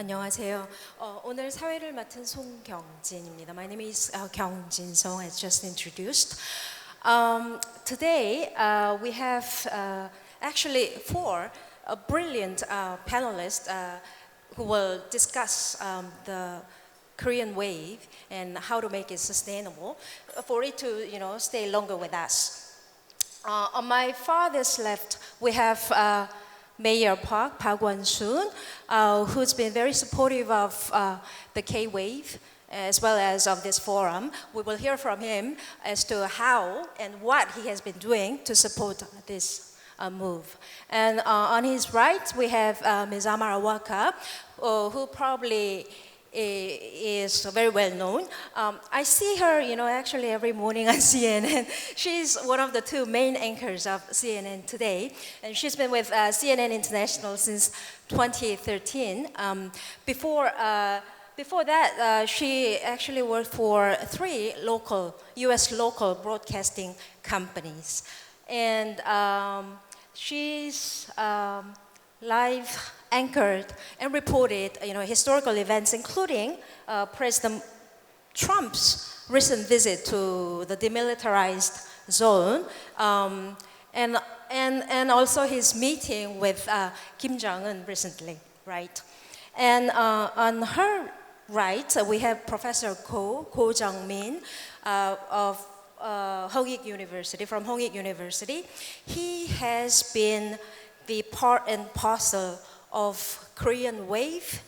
안녕하세요. 오늘 사회를 맡은 송경진입니다. My name is Kyung-Jin Song, as just introduced. Today we have actually four brilliant panelists who will discuss the Korean wave and how to make it sustainable for it to, stay longer with us. On my father's left, we have Mayor Park Won-soon, who's been very supportive of the K-Wave as well as of this forum. We will hear from him as to how and what he has been doing to support this move. And on his right, we have Ms. Amara Waka, who probably is very well known. I see her, actually every morning on CNN. She's one of the two main anchors of CNN Today, and she's been with CNN International since 2013. Before that, she actually worked for three U.S. local broadcasting companies, and she's live anchored and reported, historical events, including President Trump's recent visit to the demilitarized zone, and also his meeting with Kim Jong-un recently, right? And on her right, we have Professor Ko Jung-min of Hongik University, from Hongik University. He has been the part and parcel of Korean wave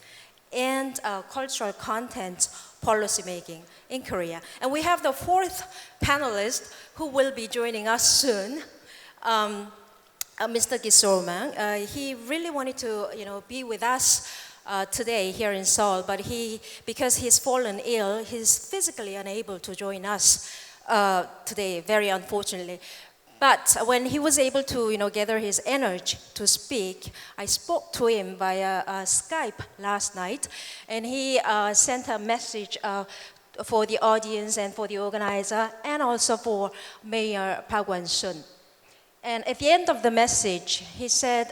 and cultural content policymaking in Korea. And we have the fourth panelist who will be joining us soon, Mr. Gisormang. He really wanted to, be with us today here in Seoul, but because he's fallen ill, he's physically unable to join us today, very unfortunately. But when he was able to, gather his energy to speak, I spoke to him via Skype last night, and he sent a message for the audience and for the organizer, and also for Mayor Park Won-soon. And at the end of the message, he said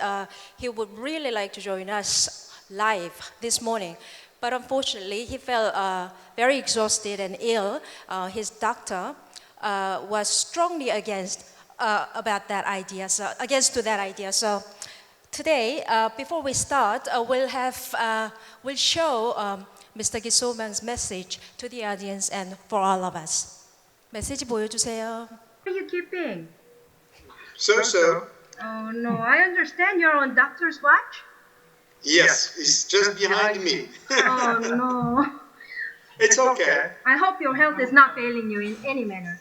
he would really like to join us live this morning. But unfortunately, he felt very exhausted and ill. His doctor was strongly against that idea. So today, before we start, we'll show Mr. Gisormang's message to the audience and for all of us. 메시지 보여주세요. What are you keeping? So. Oh no, I understand you're on doctor's watch? Yes, it's just behind me. Oh no. It's okay. I hope your health is not failing you in any manner.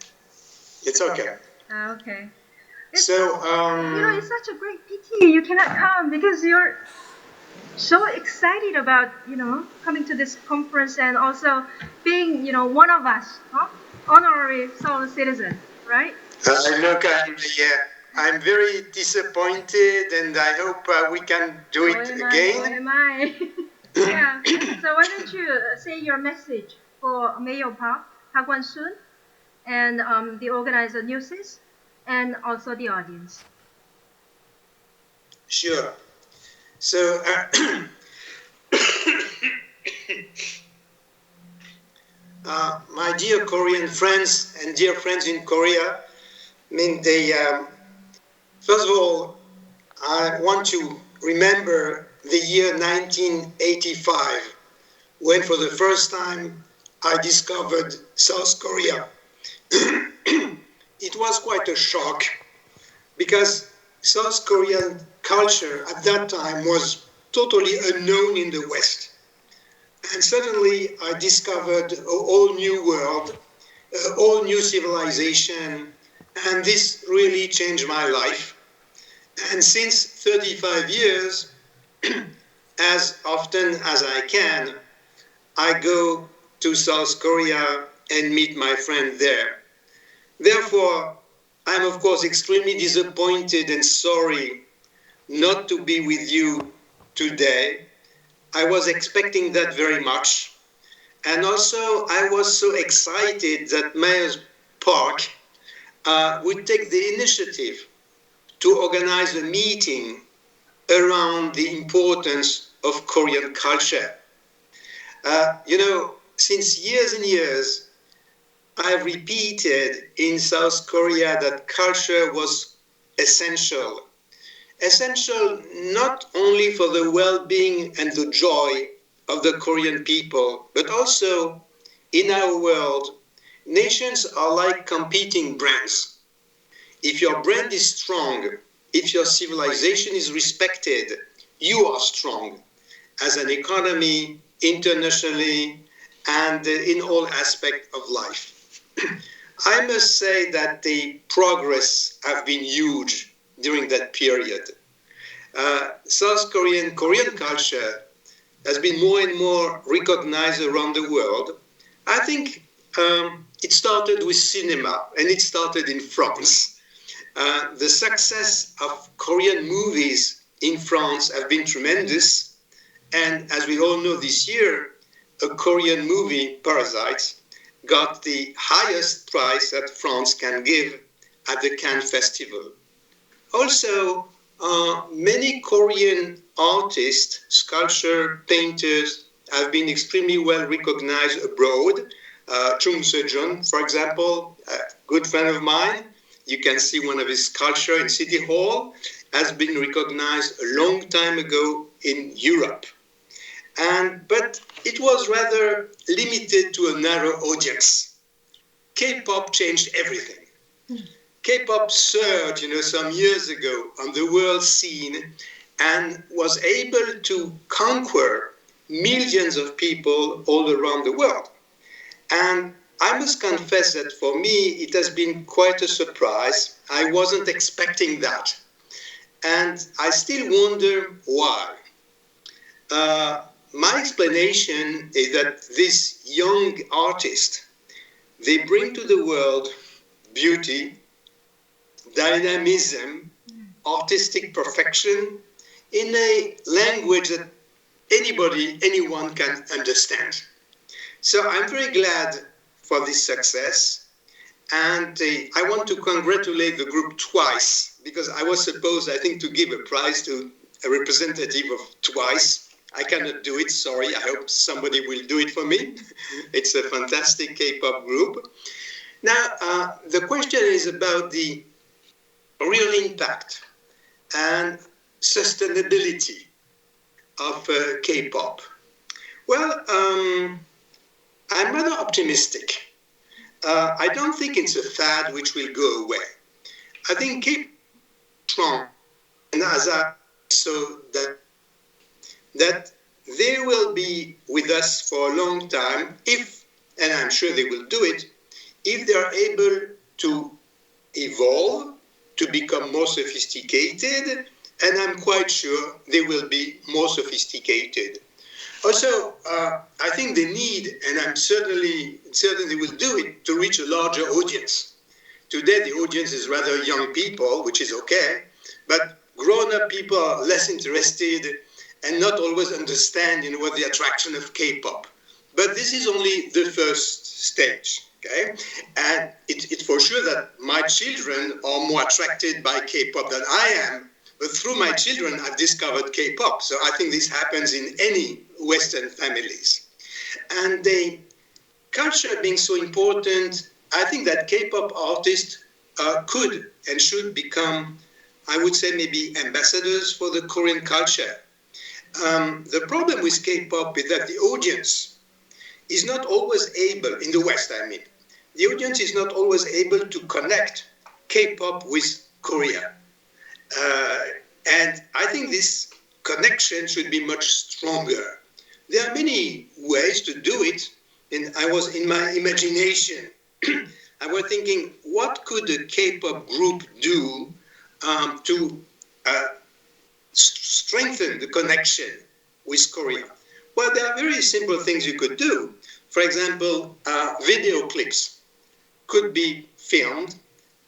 It's okay. Okay. It's such a great pity you cannot come because you're so excited about, coming to this conference and also being, one of us, honorary Seoul citizen, right? Look, I'm very disappointed, and I hope we can do it again. Yeah. So why don't you say your message for Mayor Park Won-soon, and the organizer Newsis, and also the audience. Sure. So, my dear Korean friends and dear friends in Korea, first of all, I want to remember the year 1985, when for the first time I discovered South Korea. It was quite a shock because South Korean culture at that time was totally unknown in the West. And suddenly I discovered a whole new world, a whole new civilization, and this really changed my life. And since 35 years, as often as I can, I go to South Korea and meet my friend there. Therefore, I'm of course extremely disappointed and sorry not to be with you today. I was expecting that very much. And also, I was so excited that Mayor Park would take the initiative to organize a meeting around the importance of Korean culture. Since years and years, I have repeated in South Korea that culture was essential. Essential not only for the well-being and the joy of the Korean people, but also in our world, nations are like competing brands. If your brand is strong, if your civilization is respected, you are strong as an economy, internationally, and in all aspects of life. I must say that the progress have been huge during that period. South Korean culture has been more and more recognized around the world. I think it started with cinema, and it started in France. The success of Korean movies in France have been tremendous, and as we all know this year, a Korean movie, Parasite, got the highest prize that France can give at the Cannes Festival. Also, many Korean artists, sculptors, painters have been extremely well recognized abroad. Chung Seo-jun, for example, a good friend of mine, you can see one of his sculptures in City Hall, has been recognized a long time ago in Europe. But it was rather limited to a narrow audience. K-pop changed everything. K-pop surged, some years ago on the world scene and was able to conquer millions of people all around the world. And I must confess that for me, it has been quite a surprise. I wasn't expecting that. And I still wonder why. My explanation is that these young artists, they bring to the world beauty, dynamism, artistic perfection in a language that anyone can understand. So I'm very glad for this success, and I want to congratulate the group twice, because I was supposed, I think, to give a prize to a representative of Twice. I cannot do it, sorry, I hope somebody will do it for me. It's a fantastic K-pop group. Now, the question is about the real impact and sustainability of K-pop. Well, I'm rather optimistic. I don't think it's a fad which will go away. I think K-pop is strong, and as I saw that they will be with us for a long time if, and I'm sure they will do it, if they are able to evolve, to become more sophisticated, and I'm quite sure they will be more sophisticated. Also, I think they need, and I'm certainly they will do it, to reach a larger audience. Today, the audience is rather young people, which is okay, but grown-up people are less interested and not always understand, what the attraction of K-pop. But this is only the first stage, okay? And it's for sure that my children are more attracted by K-pop than I am, but through my children, I've discovered K-pop. So I think this happens in any Western families. And the culture being so important, I think that K-pop artists could and should become, I would say, maybe ambassadors for the Korean culture. The problem with K-pop is that the audience is not always able, in the West I mean, the audience is not always able to connect K-pop with Korea. And I think this connection should be much stronger. There are many ways to do it, and I was in my imagination, I was thinking, what could a K-pop group do to strengthen the connection with Korea? Well, there are very simple things you could do. For example, video clips could be filmed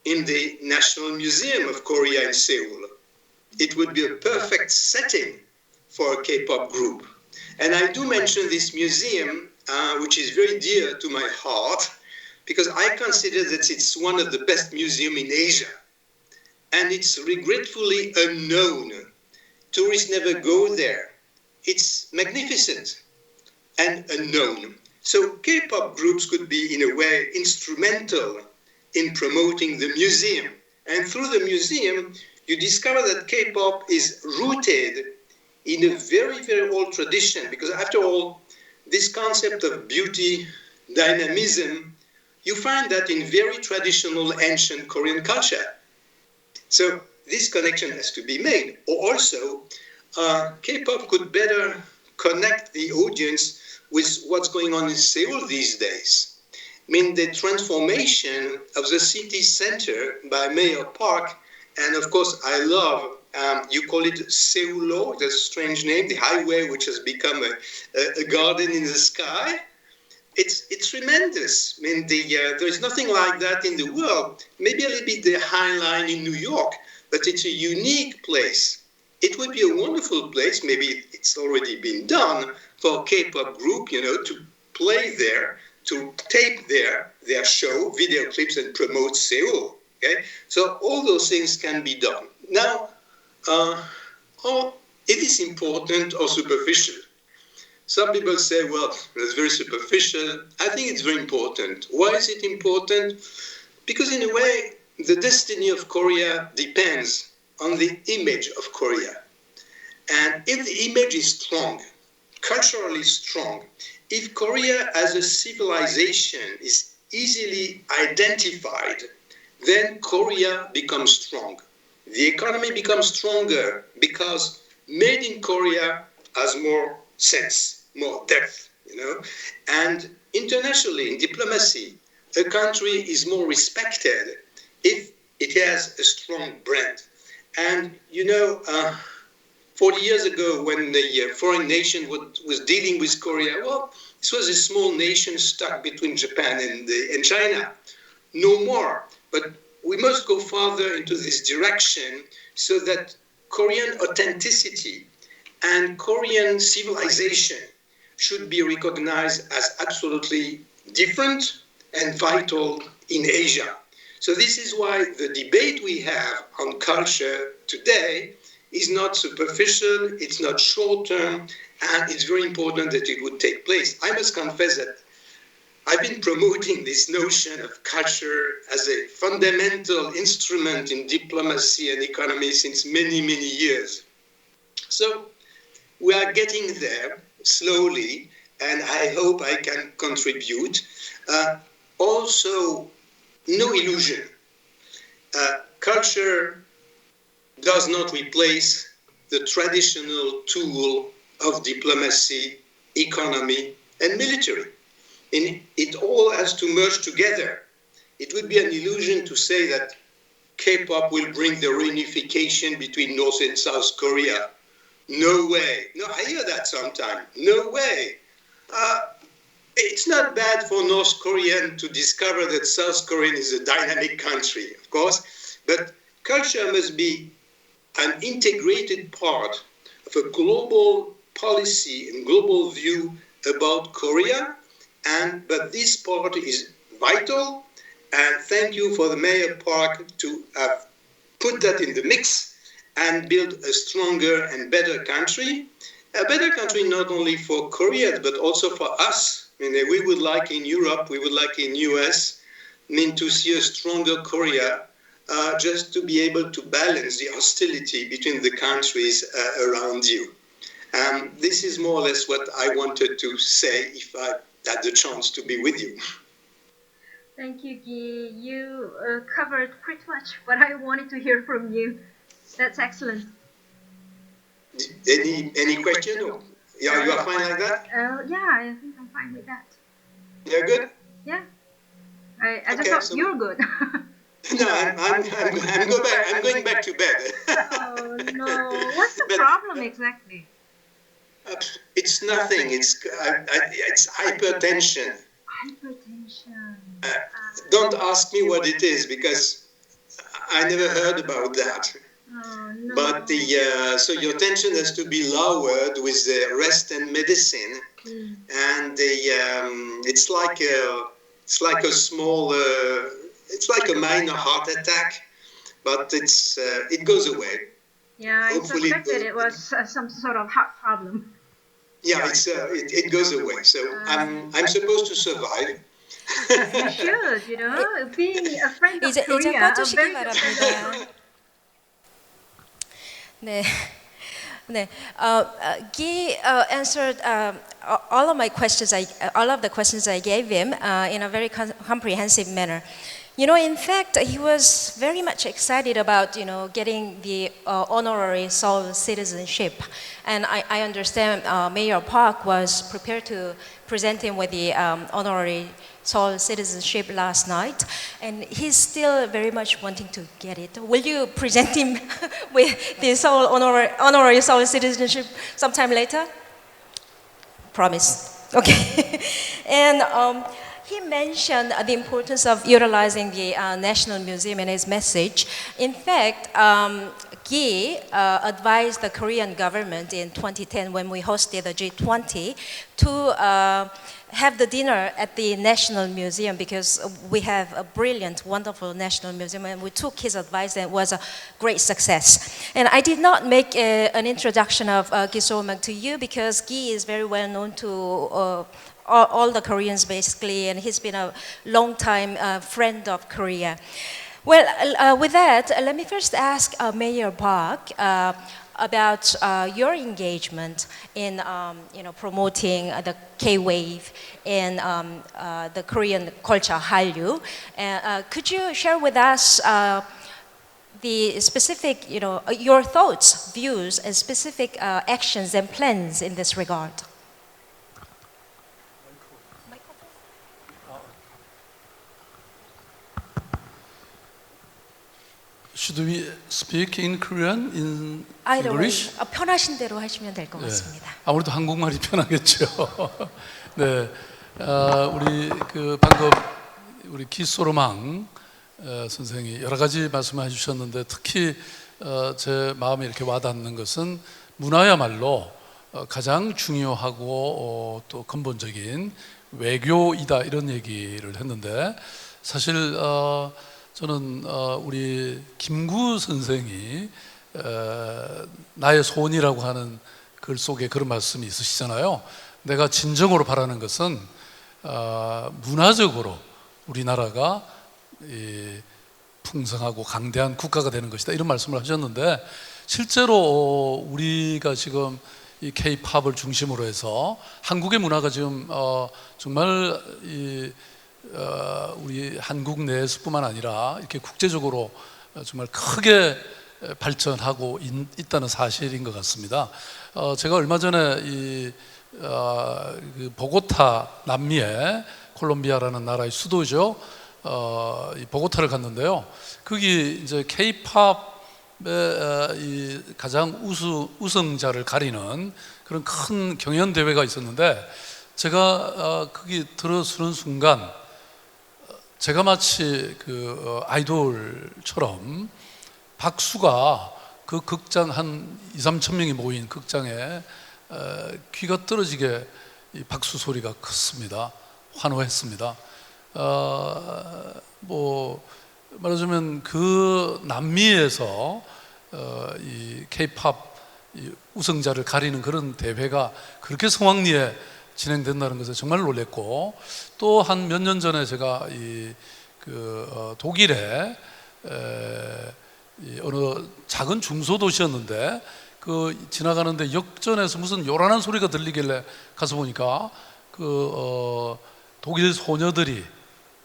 in the National Museum of Korea in Seoul. It would be a perfect setting for a K-pop group. And I do mention this museum, which is very dear to my heart, because I consider that it's one of the best museums in Asia. And it's regretfully unknown. Tourists never go there. It's magnificent. and unknown. So K-pop groups could be, in a way, instrumental in promoting the museum. And through the museum, you discover that K-pop is rooted in a very, very old tradition, because after all, this concept of beauty, dynamism, you find that in very traditional ancient Korean culture. So this connection has to be made. Or also, K-pop could better connect the audience with what's going on in Seoul these days. I mean, the transformation of the city center by Mayor Park, and of course, I love, you call it Seulo, that's a strange name, the highway which has become a garden in the sky. It's tremendous. I mean, there is nothing like that in the world. Maybe a little bit the High Line in New York, but it's a unique place. It would be a wonderful place, maybe it's already been done, for a K-pop group, to play there, to tape their show, video clips, and promote Seoul. Okay? So all those things can be done. Now, it is important or superficial. Some people say, well, that's very superficial. I think it's very important. Why is it important? Because in a way, the destiny of Korea depends on the image of Korea. And if the image is strong, culturally strong, if Korea as a civilization is easily identified, then Korea becomes strong. The economy becomes stronger because made in Korea has more sense, more depth, And internationally, in diplomacy, a country is more respected if it has a strong brand. And 40 years ago, when the foreign nation was dealing with Korea, well, this was a small nation stuck between Japan and China. No more. But we must go further into this direction so that Korean authenticity and Korean civilization should be recognized as absolutely different and vital in Asia. So this is why the debate we have on culture today is not superficial, it's not short-term, and it's very important that it would take place. I must confess that I've been promoting this notion of culture as a fundamental instrument in diplomacy and economy since many, many years. So we are getting there slowly, and I hope I can contribute. Also, no illusion. Culture does not replace the traditional tool of diplomacy, economy, and military. And it all has to merge together. It would be an illusion to say that K-pop will bring the reunification between North and South Korea. No way. No, I hear that sometimes. No way. It's not bad for North Korean to discover that South Korea is a dynamic country, of course, but culture must be an integrated part of a global policy and global view about Korea, but this part is vital, and thank you for the Mayor Park to have put that in the mix and build a stronger and better country. A better country not only for Korea, but also for us. I mean, we would like in Europe, we would like in US, to see a stronger Korea, just to be able to balance the hostility between the countries around you. This is more or less what I wanted to say if I had the chance to be with you. Thank you, Guy. You covered pretty much what I wanted to hear from you. That's excellent. Any question? Or, yeah, you are fine like that? Yeah, I think I'm fine with that. You're good? Yeah. I just thought you're good. No, I'm going back to bed. Oh no! What's the problem exactly? It's nothing. It's hypertension. Hypertension. Don't ask me what it is because I never heard about that. Oh no! But so your tension has to be lowered with the rest and medicine, and it's like a small. It's like a minor heart attack, but it goes away. Yeah, I Hopefully suspected it was some sort of heart problem. yeah, it goes away. So I'm supposed to survive. You should, you know, being a friend of 이제 Korea, a 꺼주시기 very good friend of 바랍니다. Korea. 네. 네. Guy answered all of my questions. All of the questions I gave him in a very comprehensive manner. You know, in fact, he was very much excited about, you know, getting the honorary Seoul citizenship. And I understand Mayor Park was prepared to present him with the honorary Seoul citizenship last night. And he's still very much wanting to get it. Will you present him with the Seoul honorary Seoul citizenship sometime later? Promise. Okay. And he mentioned the importance of utilizing the National Museum in his message. In fact, Guy advised the Korean government in 2010 when we hosted the G20 to have the dinner at the National Museum because we have a brilliant, wonderful National Museum, and we took his advice and it was a great success. And I did not make an introduction of Guy So-mak to you because Guy is very well known to all the Koreans basically, and he's been a long time friend of Korea. Well, with that, let me first ask Mayor Park about your engagement in promoting the K-Wave and the Korean culture, Hallyu. Could you share with us the specific, your thoughts, views, and specific actions and plans in this regard? Should we speak in Korean, in Either way, English? 편하신 대로 하시면 될 것 같습니다. 아무래도 한국말이 편하겠죠. 네, 우리 방금 우리 기소로망 선생이 여러 가지 말씀을 해주셨는데 특히 제 마음에 이렇게 와닿는 것은 문화야말로 가장 중요하고 또 근본적인 외교이다 이런 얘기를 했는데 사실 저는 우리 김구 선생이 나의 소원이라고 하는 글 속에 그런 말씀이 있으시잖아요. 내가 진정으로 바라는 것은 문화적으로 우리나라가 풍성하고 강대한 국가가 되는 것이다 이런 말씀을 하셨는데 실제로 우리가 지금 이 K-팝을 중심으로 해서 한국의 문화가 지금 정말 우리 한국 내에서뿐만 아니라 이렇게 국제적으로 정말 크게 발전하고 있다는 사실인 것 같습니다. 제가 얼마 전에 그 보고타 남미의 콜롬비아라는 나라의 수도죠. 이 보고타를 갔는데요. 거기 이제 K-팝의 가장 우승자를 가리는 그런 큰 경연 대회가 있었는데 제가 거기 들어서는 순간 제가 마치 그 아이돌처럼 박수가 그 극장 한 2-3천 명이 모인 극장에 귀가 떨어지게 이 박수 소리가 컸습니다. 환호했습니다. 뭐 말하자면 그 남미에서 이 K-팝 우승자를 가리는 그런 대회가 그렇게 성황리에 진행된다는 것에 정말 놀랐고 또 한 몇 년 전에 제가 독일에 어느 작은 중소도시였는데 그 지나가는데 역전에서 무슨 요란한 소리가 들리길래 가서 보니까 독일 소녀들이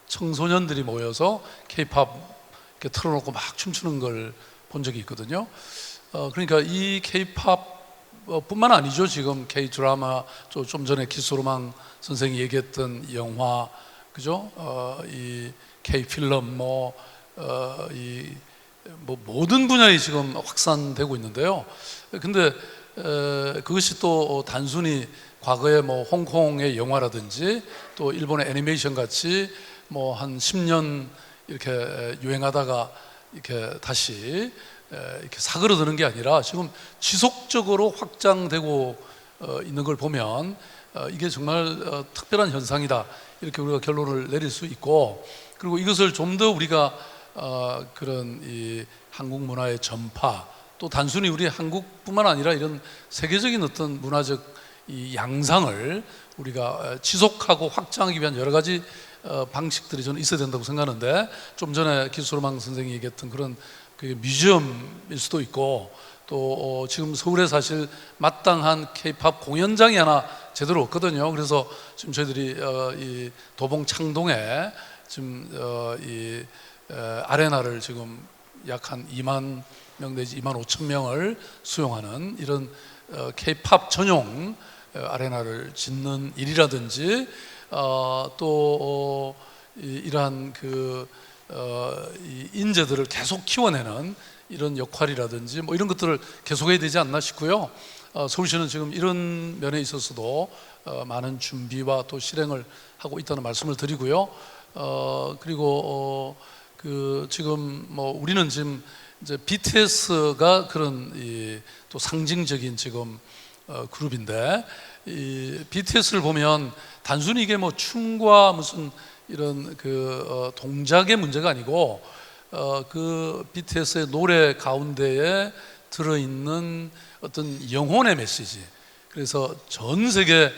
청소년들이 모여서 K-팝 이렇게 틀어놓고 막 춤추는 걸 본 적이 있거든요. 그러니까 이 K-팝 뿐만 아니죠. 지금 K-드라마, 좀 전에 기소로망 선생이 얘기했던 영화, 그죠? 이 K-필름, 모든 분야에 지금 확산되고 있는데요. 근데 그것이 또 단순히 과거에 홍콩의 영화라든지 또 일본의 애니메이션 같이 한 10년 이렇게 유행하다가 이렇게 다시 이렇게 사그러드는 게 아니라 지금 지속적으로 확장되고 있는 걸 보면 이게 정말 특별한 현상이다 이렇게 우리가 결론을 내릴 수 있고 그리고 이것을 좀 더 우리가 그런 이 한국 문화의 전파 또 단순히 우리 한국뿐만 아니라 이런 세계적인 어떤 문화적 이 양상을 우리가 지속하고 확장하기 위한 여러 가지 방식들이 저는 있어야 된다고 생각하는데, 좀 전에 기수로망 선생이 얘기했던 그런 그 뮤지엄일 수도 있고, 또 지금 서울에 사실 마땅한 K-팝 공연장이 하나 제대로 없거든요. 그래서 지금 저희들이 이 도봉 창동에 지금 이 아레나를 지금 약 한 2만 명 내지 2만 5천 명을 수용하는 이런 K-팝 전용 아레나를 짓는 일이라든지, 또 이러한 이 인재들을 계속 키워내는 이런 역할이라든지 뭐 이런 것들을 계속해야 되지 않나 싶고요. 서울시는 지금 이런 면에 있어서도 많은 준비와 또 실행을 하고 있다는 말씀을 드리고요. 그리고 지금 뭐 우리는 지금 이제 BTS가 그런 또 상징적인 지금 그룹인데, 이 BTS를 보면 단순히 이게 뭐 춤과 무슨 이런 동작의 문제가 아니고, 그 BTS의 노래 가운데에 들어있는 어떤 영혼의 메시지, 그래서 전 세계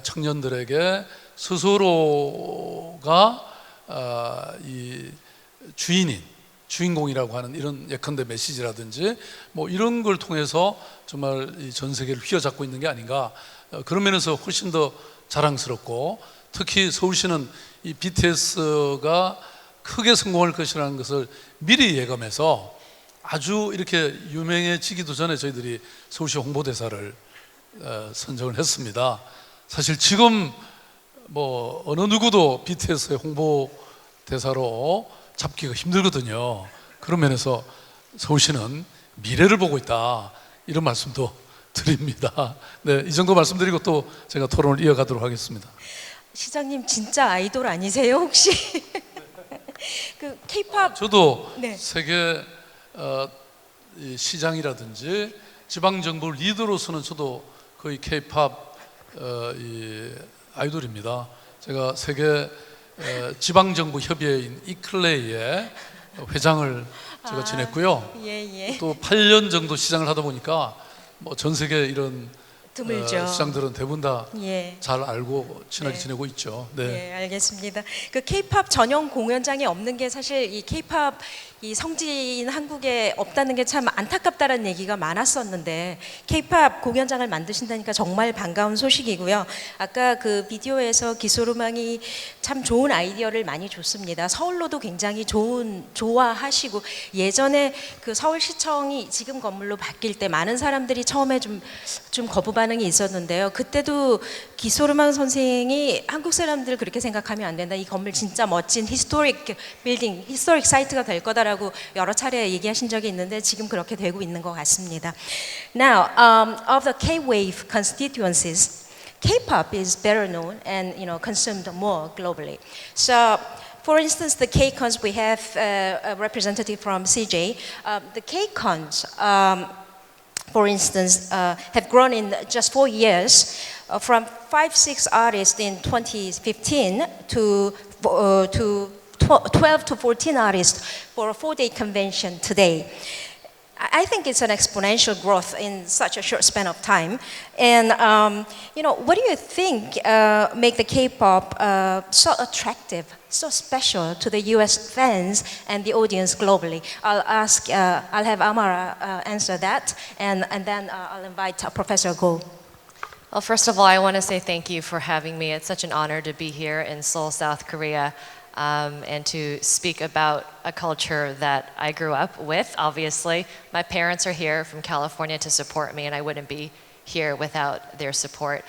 청년들에게 스스로가 이 주인공이라고 하는 이런 예컨대 메시지라든지 뭐 이런 걸 통해서 정말 전 세계를 휘어잡고 있는 게 아닌가, 그런 면에서 훨씬 더 자랑스럽고, 특히 서울시는 이 BTS가 크게 성공할 것이라는 것을 미리 예감해서 아주 이렇게 유명해지기도 전에 저희들이 서울시 홍보대사를 선정을 했습니다. 사실 지금 뭐 어느 누구도 BTS의 홍보대사로 잡기가 힘들거든요. 그런 면에서 서울시는 미래를 보고 있다, 이런 말씀도 드립니다. 네, 이 정도 말씀드리고 또 제가 토론을 이어가도록 하겠습니다. 시장님 진짜 아이돌 아니세요 혹시? 그 K-팝 저도 네. 세계 이 시장이라든지 지방 정부 리더로서는 저도 거의 K-팝 이 아이돌입니다. 제가 세계 지방 정부 협의회인 이클레이의 회장을 제가 지냈고요. 예. 또 8년 정도 시장을 하다 보니까 뭐 전 세계 이런 드물죠. 시장들은 대부분 다 예. 잘 알고 친하게 네. 지내고 있죠. 네. 예, 알겠습니다. 그 K-팝 전용 공연장이 없는 게 사실 이 K-팝 이 성지인 한국에 없다는 게 참 안타깝다라는 얘기가 많았었는데, K-팝 공연장을 만드신다니까 정말 반가운 소식이고요. 아까 그 비디오에서 기소로망이 참 좋은 아이디어를 많이 줬습니다. 서울로도 굉장히 좋아하시고, 예전에 그 서울시청이 지금 건물로 바뀔 때 많은 사람들이 처음에 좀 거부 반응이 있었는데요. 그때도 기소로망 선생이 한국 사람들 그렇게 생각하면 안 된다, 이 건물 진짜 멋진 히스토릭 빌딩, 히스토릭 사이트가 될 거다라고 여러 차례 얘기하신 적이 있는데 지금 그렇게 되고 있는 것 같습니다. Now, of the K-wave constituencies, K-pop is better known and consumed more globally. So, for instance, the K-cons, we have a representative from CJ. The K-cons, for instance, have grown in just 4 years from 5-6 artists in 2015 to 12 to 14 artists for a 4-day convention today. I think it's an exponential growth in such a short span of time. And what do you think make the K-pop so attractive, so special to the U.S. fans and the audience globally? I'll have Amara answer that, and then I'll invite Professor Go. Well, first of all, I want to say thank you for having me. It's such an honor to be here in Seoul, South Korea. And to speak about a culture that I grew up with, obviously. My parents are here from California to support me, and I wouldn't be here without their support.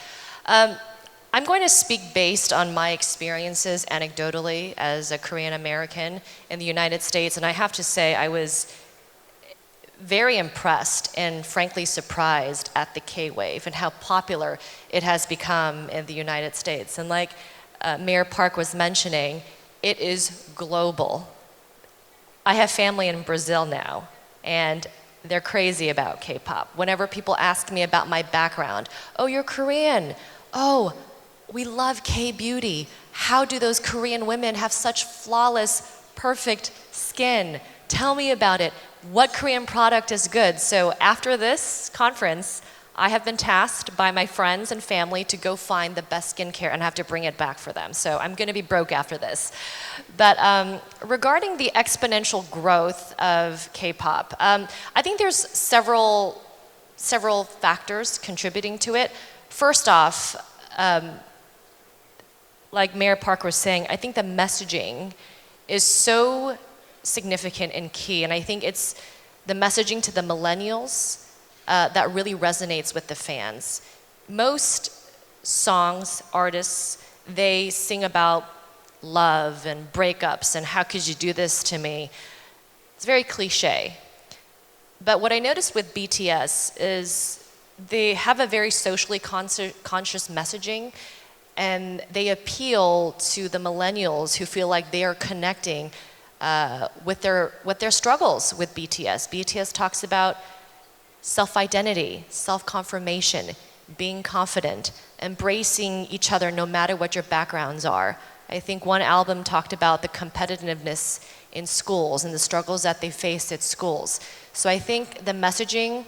I'm going to speak based on my experiences anecdotally as a Korean American in the United States, and I have to say I was very impressed and frankly surprised at the K-wave and how popular it has become in the United States. And like Mayor Park was mentioning, it is global. I have family in Brazil now, and they're crazy about K-pop. Whenever people ask me about my background, oh, you're Korean. Oh, we love K-beauty. How do those Korean women have such flawless, perfect skin? Tell me about it. What Korean product is good? So after this conference, I have been tasked by my friends and family to go find the best skincare and have to bring it back for them. So I'm going to be broke after this. But regarding the exponential growth of K-pop, I think there's several factors contributing to it. First off, like Mayor Park was saying, I think the messaging is so significant and key, and I think it's the messaging to the millennials that really resonates with the fans. Most songs, artists, they sing about love and breakups and how could you do this to me? It's very cliche. But what I noticed with BTS is they have a very socially conscious messaging, and they appeal to the millennials who feel like they are connecting with their struggles with BTS. BTS talks about self-identity, self-confirmation, being confident, embracing each other no matter what your backgrounds are. I think one album talked about the competitiveness in schools and the struggles that they faced at schools. So I think the messaging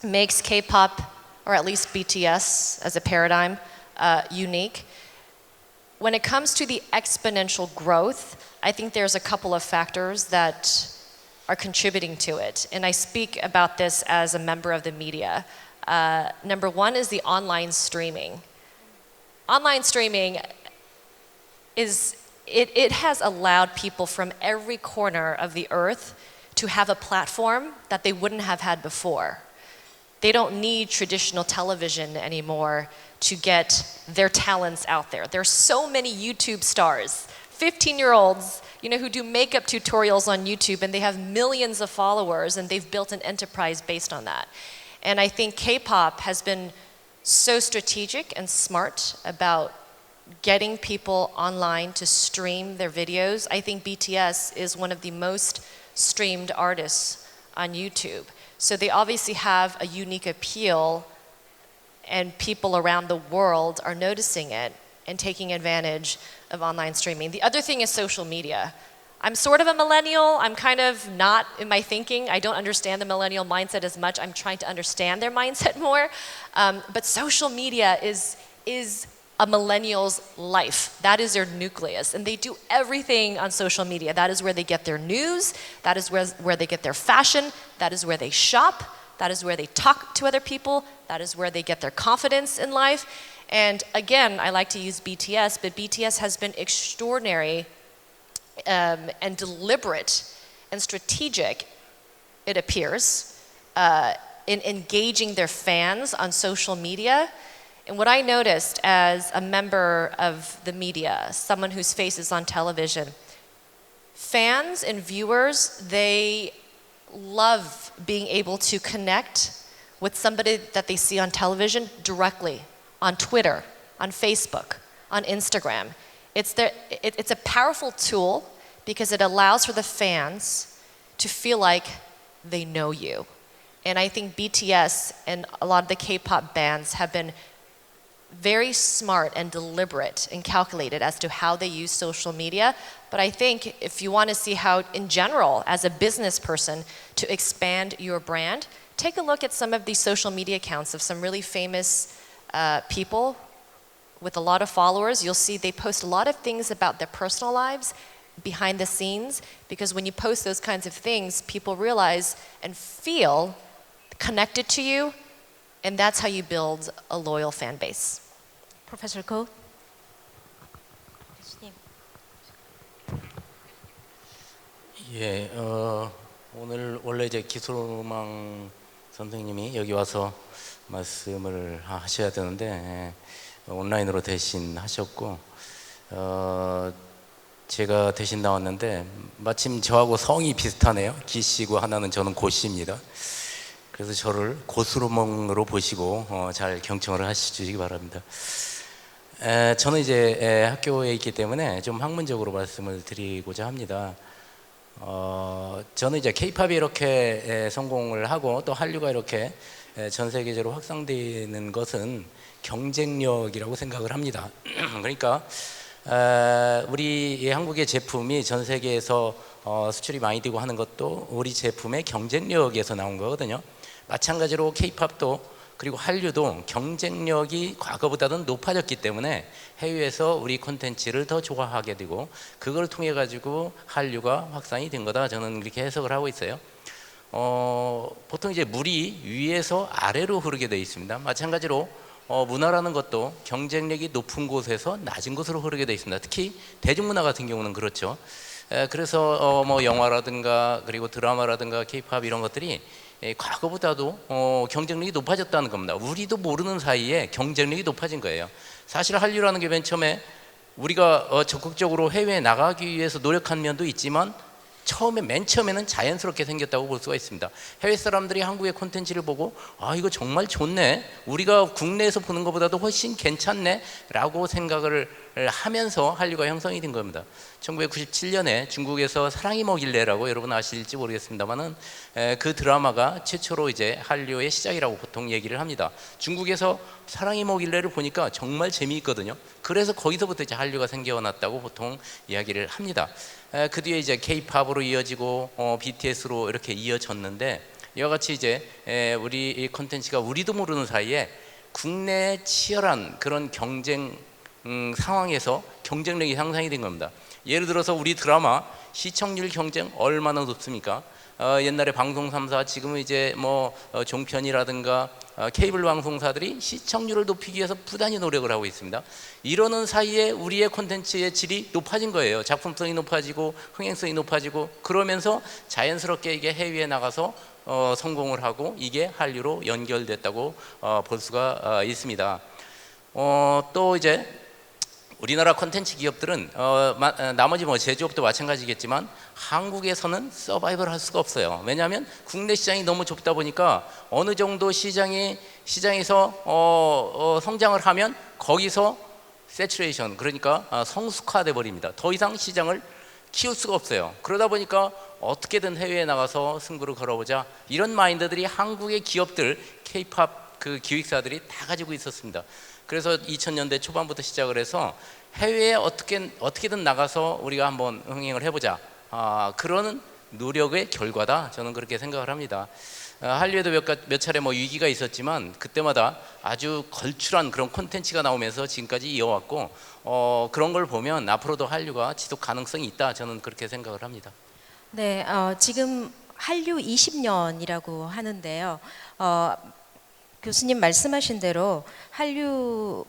makes K-pop, or at least BTS as a paradigm, unique. When it comes to the exponential growth, I think there's a couple of factors that are contributing to it. And I speak about this as a member of the media. Number one is the online streaming. Online streaming it has allowed people from every corner of the earth to have a platform that they wouldn't have had before. They don't need traditional television anymore to get their talents out there. There's so many YouTube stars, 15-year-olds, who do makeup tutorials on YouTube, and they have millions of followers, and they've built an enterprise based on that. And I think K-pop has been so strategic and smart about getting people online to stream their videos. I think BTS is one of the most streamed artists on YouTube. So they obviously have a unique appeal, and people around the world are noticing it and taking advantage of online streaming. The other thing is social media. I'm sort of a millennial. I'm kind of not in my thinking. I don't understand the millennial mindset as much. I'm trying to understand their mindset more. But social media is a millennial's life. That is their nucleus. And they do everything on social media. That is where they get their news. That is where they get their fashion. That is where they shop. That is where they talk to other people. That is where they get their confidence in life. And again, I like to use BTS, but BTS has been extraordinary and deliberate and strategic, it appears, in engaging their fans on social media. And what I noticed as a member of the media, someone whose face is on television, fans and viewers, they love being able to connect with somebody that they see on television directly, on Twitter, on Facebook, on Instagram. It's a powerful tool because it allows for the fans to feel like they know you. And I think BTS and a lot of the K-pop bands have been very smart and deliberate and calculated as to how they use social media. But I think if you want to see how, in general, as a business person, to expand your brand, take a look at some of these social media accounts of some really famous people with a lot of followers. You'll see they post a lot of things about their personal lives behind the scenes, because when you post those kinds of things, people realize and feel connected to you, and that's how you build a loyal fan base. Professor Ko? 예, 오늘 원래 이제 기술음악 선생님이 여기 와서 말씀을 하셔야 되는데 온라인으로 대신 하셨고 제가 대신 나왔는데 마침 저하고 성이 비슷하네요. 기씨고 하나는 저는 고씨입니다. 그래서 저를 고수로몽으로 보시고 잘 경청을 하시기 바랍니다. 저는 이제 학교에 있기 때문에 좀 학문적으로 말씀을 드리고자 합니다. 저는 이제 K-팝이 이렇게 성공을 하고 또 한류가 이렇게 전 세계적으로 확산되는 것은 경쟁력이라고 생각을 합니다. 그러니까 우리 한국의 제품이 전 세계에서 수출이 많이 되고 하는 것도 우리 제품의 경쟁력에서 나온 거거든요. 마찬가지로 K-팝도 그리고 한류도 경쟁력이 과거보다는 높아졌기 때문에 해외에서 우리 콘텐츠를 더 좋아하게 되고 그걸 통해 가지고 한류가 확산이 된 거다. 저는 그렇게 해석을 하고 있어요. 보통 이제 물이 위에서 아래로 흐르게 되어 있습니다. 마찬가지로 문화라는 것도 경쟁력이 높은 곳에서 낮은 곳으로 흐르게 되어 있습니다. 특히 대중문화 같은 경우는 그렇죠. 그래서 뭐 영화라든가 그리고 드라마라든가 케이팝 이런 것들이 과거보다도 경쟁력이 높아졌다는 겁니다. 우리도 모르는 사이에 경쟁력이 높아진 거예요. 사실 한류라는 게 맨 처음에 우리가 적극적으로 해외에 나가기 위해서 노력한 면도 있지만 맨 처음에는 자연스럽게 생겼다고 볼 수가 있습니다. 해외 사람들이 한국의 콘텐츠를 보고 아 이거 정말 좋네, 우리가 국내에서 보는 것보다도 훨씬 괜찮네 라고 생각을 하면서 한류가 형성이 된 겁니다. 1997년에 중국에서 사랑이 뭐길래라고 여러분 아실지 모르겠습니다만은 그 드라마가 최초로 이제 한류의 시작이라고 보통 얘기를 합니다. 중국에서 사랑이 뭐길래를 보니까 정말 재미있거든요. 그래서 거기서부터 이제 한류가 생겨났다고 보통 이야기를 합니다. 그 뒤에 이제 K-팝으로 이어지고 BTS로 이렇게 이어졌는데 이와 같이 이제 우리 이 콘텐츠가 우리도 모르는 사이에 국내 치열한 그런 경쟁 상황에서 경쟁력이 향상이 된 겁니다. 예를 들어서 우리 드라마 시청률 경쟁 얼마나 높습니까? 옛날에 방송 3사, 지금은 이제 뭐 종편이라든가 케이블 방송사들이 시청률을 높이기 위해서 부단히 노력을 하고 있습니다. 이러는 사이에 우리의 콘텐츠의 질이 높아진 거예요. 작품성이 높아지고 흥행성이 높아지고 그러면서 자연스럽게 이게 해외에 나가서 성공을 하고 이게 한류로 연결됐다고 볼 수가 있습니다. 또 이제 우리나라 콘텐츠 기업들은 나머지 뭐 제조업도 마찬가지겠지만 한국에서는 서바이벌 할 수가 없어요. 왜냐하면 국내 시장이 너무 좁다 보니까 어느 정도 시장에서 성장을 하면 거기서 세츄레이션, 그러니까 성숙화돼 버립니다. 더 이상 시장을 키울 수가 없어요. 그러다 보니까 어떻게든 해외에 나가서 승부를 걸어보자, 이런 마인드들이 한국의 기업들, K-팝 그 기획사들이 다 가지고 있었습니다. 그래서 2000년대 초반부터 시작을 해서 해외에 어떻게든 나가서 우리가 한번 흥행을 해보자, 그런 노력의 결과다, 저는 그렇게 생각을 합니다. 한류에도 몇 차례 뭐 위기가 있었지만 그때마다 아주 걸출한 그런 콘텐츠가 나오면서 지금까지 이어왔고 그런 걸 보면 앞으로도 한류가 지속 가능성이 있다, 저는 그렇게 생각을 합니다. 네, 지금 한류 20년이라고 하는데요. 교수님 말씀하신 대로 한류가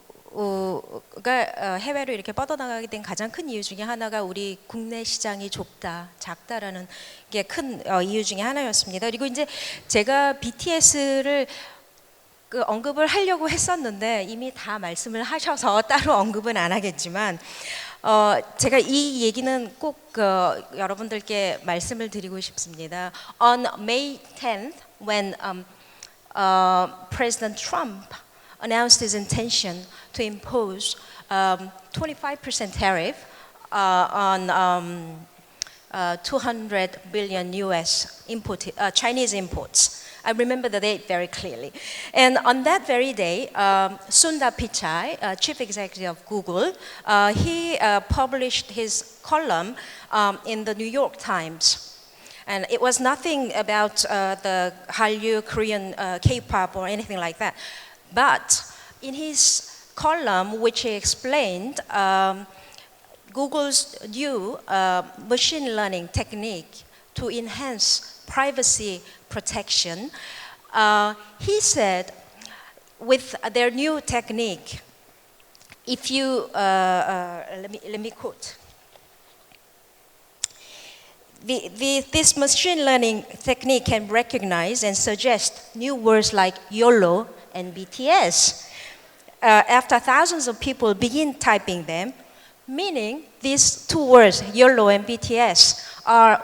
해외로 이렇게 뻗어나가게 된 가장 큰 이유 중에 하나가 우리 국내 시장이 좁다, 작다라는 게 큰 이유 중에 하나였습니다. 그리고 이제 제가 BTS를 언급을 하려고 했었는데 이미 다 말씀을 하셔서 따로 언급은 안 하겠지만 제가 이 얘기는 꼭 여러분들께 말씀을 드리고 싶습니다. On May 10th, when President Trump announced his intention to impose 25% tariff on 200 billion US Chinese imports. I remember the date very clearly. And on that very day, Sundar Pichai, chief executive of Google, he published his column in the New York Times. And it was nothing about the Hallyu, Korean, K-pop or anything like that. But in his column, which he explained, Google's new machine learning technique to enhance privacy protection, he said with their new technique, if you, let me quote, this machine learning technique can recognize and suggest new words like YOLO and BTS. After thousands of people begin typing them, meaning these two words, YOLO and BTS, are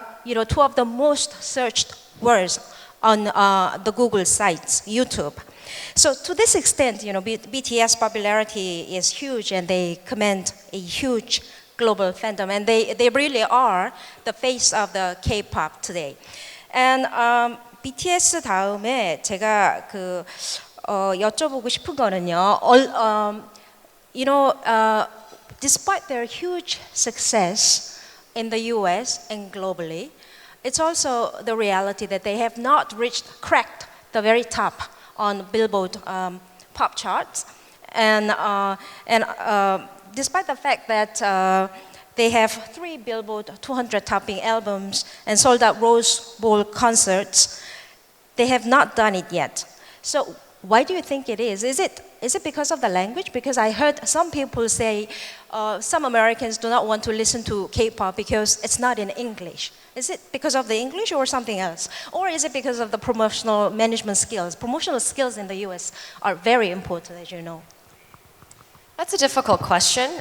two of the most searched words on the Google sites, YouTube. So to this extent, BTS popularity is huge and they command a huge global fandom, and they really are the face of the K-pop today. And BTS 다음에 제가 여쭤보고 싶은 거는요. Despite their huge success in the U.S. and globally, it's also the reality that they have not cracked the very top on Billboard pop charts, and despite the fact that they have 3 Billboard 200 topping albums and sold out Rose Bowl concerts, they have not done it yet. So why do you think it is? Is it because of the language? Because I heard some people say some Americans do not want to listen to K-pop because it's not in English. Is it because of the English or something else? Or is it because of the promotional management skills? Promotional skills in the US are very important, as you know. That's a difficult question.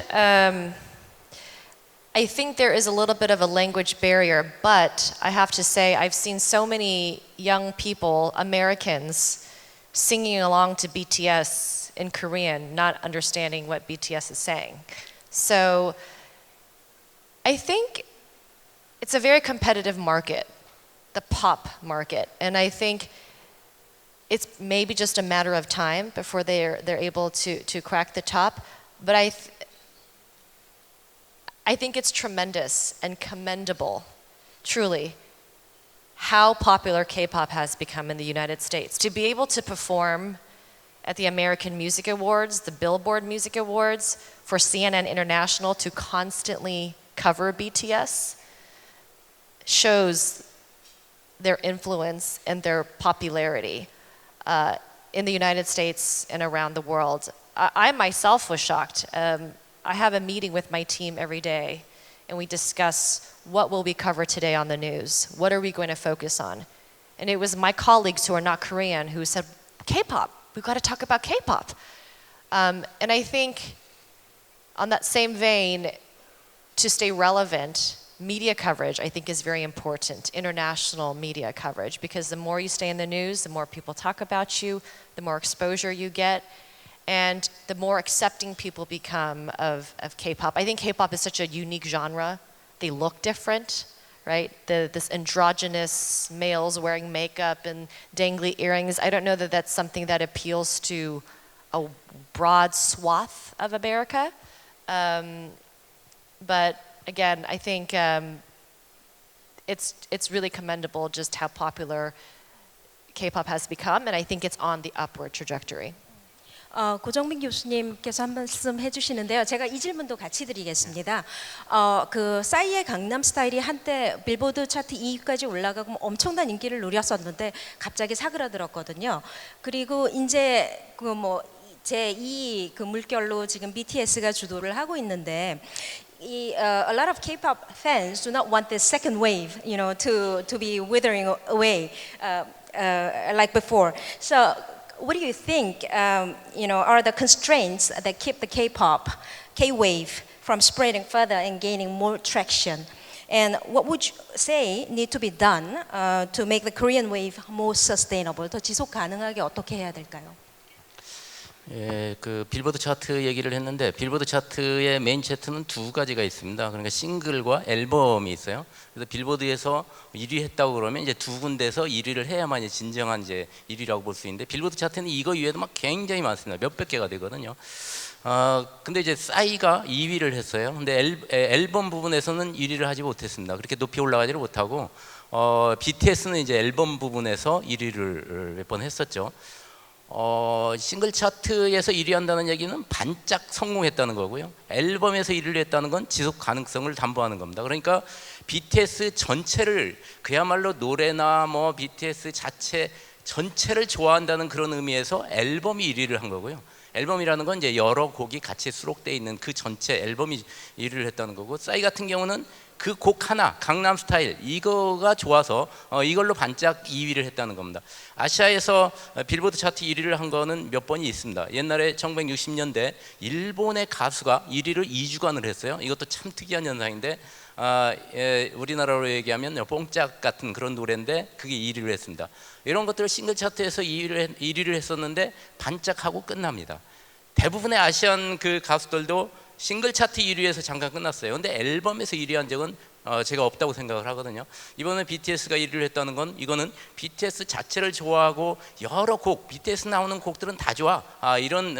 I think there is a little bit of a language barrier, but I have to say I've seen so many young people, Americans, singing along to BTS in Korean, not understanding what BTS is saying. So I think it's a very competitive market, the pop market, and I think it's maybe just a matter of time before they're able to crack the top. But I think it's tremendous and commendable, truly, how popular K-pop has become in the United States. To be able to perform at the American Music Awards, the Billboard Music Awards, for CNN International to constantly cover BTS shows their influence and their popularity in the United States and around the world. I myself was shocked. I have a meeting with my team every day, and we discuss what will we cover today on the news? What are we going to focus on? And it was my colleagues who are not Korean who said, K-pop, we've got to talk about K-pop. And I think on that same vein, to stay relevant, media coverage I think is very important, international media coverage, because the more you stay in the news, the more people talk about you, the more exposure you get, and the more accepting people become of K-pop. I think K-pop is such a unique genre. They look different, right? This androgynous males wearing makeup and dangly earrings. I don't know that that's something that appeals to a broad swath of America. But again, I think it's really commendable just how popular K-pop has become, and I think it's on the upward trajectory. 고정민 교수님께서 한 말씀 해주시는데요. 제가 이 질문도 같이 드리겠습니다. 그 싸이의 강남 스타일이 한때 빌보드 차트 2위까지 올라가고 엄청난 인기를 누렸었는데 갑자기 사그라들었거든요. 그리고 이제 그 뭐 제2 그 물결로 지금 BTS가 주도를 하고 있는데. A lot of K-pop fans do not want this second wave, you know, to be withering away like before. So, what do you think, you know, are the constraints that keep the K-pop, K-wave from spreading further and gaining more traction? And what would you say need to be done to make the Korean wave more sustainable? 더 지속 가능하게 어떻게 해야 될까요? 예, 그 빌보드 차트 얘기를 했는데 빌보드 차트의 메인 차트는 두 가지가 있습니다. 그러니까 싱글과 앨범이 있어요. 그래서 빌보드에서 1위 했다고 그러면 이제 두 군데서 1위를 해야만 이제 진정한 이제 1위라고 볼 수 있는데 빌보드 차트는 이거 이외에도 막 굉장히 많습니다. 몇백 개가 되거든요. 근데 이제 싸이가 2위를 했어요. 근데 앨범 부분에서는 1위를 하지 못했습니다. 그렇게 높이 올라가지를 못하고 BTS는 이제 앨범 부분에서 1위를 몇 번 했었죠. 싱글 차트에서 1위 한다는 얘기는 반짝 성공했다는 거고요. 앨범에서 1위를 했다는 건 지속 가능성을 담보하는 겁니다. 그러니까 BTS 전체를 그야말로 노래나 뭐 BTS 자체 전체를 좋아한다는 그런 의미에서 앨범이 1위를 한 거고요. 앨범이라는 건 이제 여러 곡이 같이 수록되어 있는 그 전체 앨범이 1위를 했다는 거고, 싸이 같은 경우는 그 곡 하나, 강남 스타일 이거가 좋아서 이걸로 반짝 2위를 했다는 겁니다. 아시아에서 빌보드 차트 1위를 한 거는 몇 번이 있습니다. 옛날에 1960년대 일본의 가수가 1위를 2주간을 했어요. 이것도 참 특이한 현상인데 우리나라로 얘기하면 뽕짝 같은 그런 노래인데 그게 1위를 했습니다. 이런 것들을 싱글 차트에서 1위를 했었는데 반짝하고 끝납니다. 대부분의 아시안 그 가수들도 싱글 차트 1위에서 잠깐 끝났어요. 근데 앨범에서 1위 한 적은 제가 없다고 생각을 하거든요. 이번에 BTS가 1위를 했다는 건 이거는 BTS 자체를 좋아하고 여러 곡, BTS 나오는 곡들은 다 좋아. 이런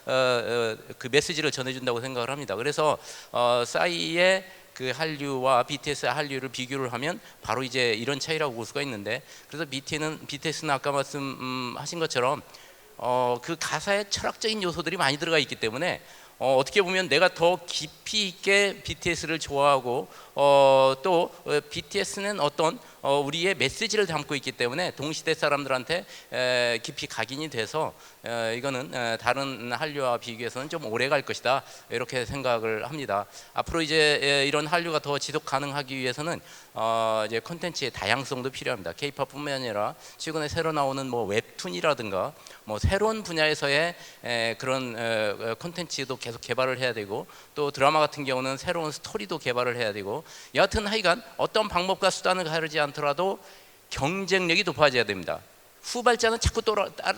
그 메시지를 전해준다고 생각을 합니다. 그래서 싸이의 그 한류와 BTS의 한류를 비교를 하면 바로 이제 이런 차이라고 볼 수가 있는데, 그래서 BTS는 아까 말씀하신 것처럼 그 가사에 철학적인 요소들이 많이 들어가 있기 때문에 어떻게 보면 내가 더 깊이 있게 BTS를 좋아하고 또 BTS는 어떤 우리의 메시지를 담고 있기 때문에 동시대 사람들한테 깊이 각인이 돼서 이거는 다른 한류와 비교해서는 좀 오래 갈 것이다, 이렇게 생각을 합니다. 앞으로 이제 이런 한류가 더 지속 가능하기 위해서는 이제 콘텐츠의 다양성도 필요합니다. K-팝뿐만 아니라 최근에 새로 나오는 뭐 웹툰이라든가 뭐 새로운 분야에서의 그런 콘텐츠도 계속 개발을 해야 되고, 또 드라마 같은 경우는 새로운 스토리도 개발을 해야 되고, 여하튼 하여간 어떤 방법과 수단을 가르지 않더라도 경쟁력이 높아져야 됩니다. 후발자는 자꾸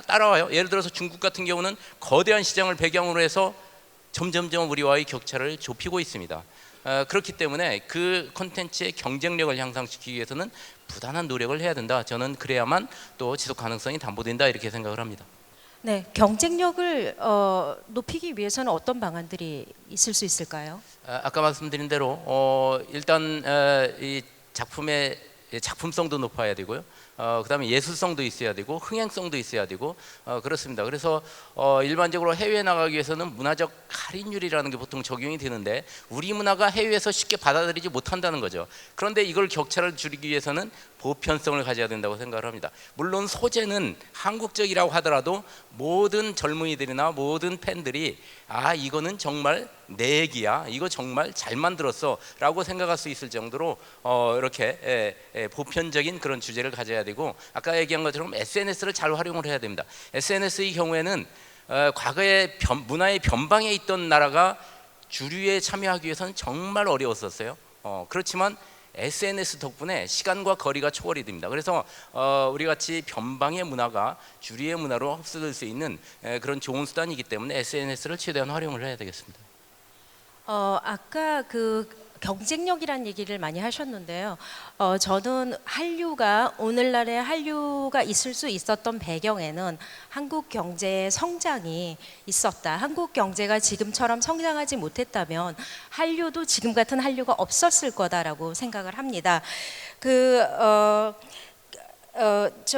따라와요. 예를 들어서 중국 같은 경우는 거대한 시장을 배경으로 해서 점점점 우리와의 격차를 좁히고 있습니다. 그렇기 때문에 그 콘텐츠의 경쟁력을 향상시키기 위해서는 부단한 노력을 해야 된다. 저는 그래야만 또 지속 가능성이 담보된다, 이렇게 생각을 합니다. 네, 경쟁력을 높이기 위해서는 어떤 방안들이 있을 수 있을까요? 아까 말씀드린 대로 일단 이 작품의 작품성도 높아야 되고요. 그다음에 예술성도 있어야 되고 흥행성도 있어야 되고 그렇습니다. 그래서 일반적으로 해외에 나가기 위해서는 문화적 할인율이라는 게 보통 적용이 되는데, 우리 문화가 해외에서 쉽게 받아들이지 못한다는 거죠. 그런데 이걸 격차를 줄이기 위해서는 보편성을 가져야 된다고 생각을 합니다. 물론 소재는 한국적이라고 하더라도 모든 젊은이들이나 모든 팬들이 이거는 정말 내 얘기야, 이거 정말 잘 만들었어 라고 생각할 수 있을 정도로 이렇게 보편적인 그런 주제를 가져야 되고, 아까 얘기한 것처럼 SNS를 잘 활용을 해야 됩니다. SNS의 경우에는 과거에 문화의 변방에 있던 나라가 주류에 참여하기 위해서는 정말 어려웠었어요. 그렇지만 SNS 덕분에 시간과 거리가 초월이 됩니다. 그래서 우리 같이 변방의 문화가 주류의 문화로 흡수될 수 있는 그런 좋은 수단이기 때문에 SNS를 최대한 활용을 해야 되겠습니다. 아까 그 경쟁력이란 얘기를 많이 하셨는데요. 저는 한류가 오늘날의 한류가 있을 수 있었던 배경에는 한국 경제의 성장이 있었다. 한국 경제가 지금처럼 성장하지 못했다면 한류도 지금 같은 한류가 없었을 거다라고 생각을 합니다.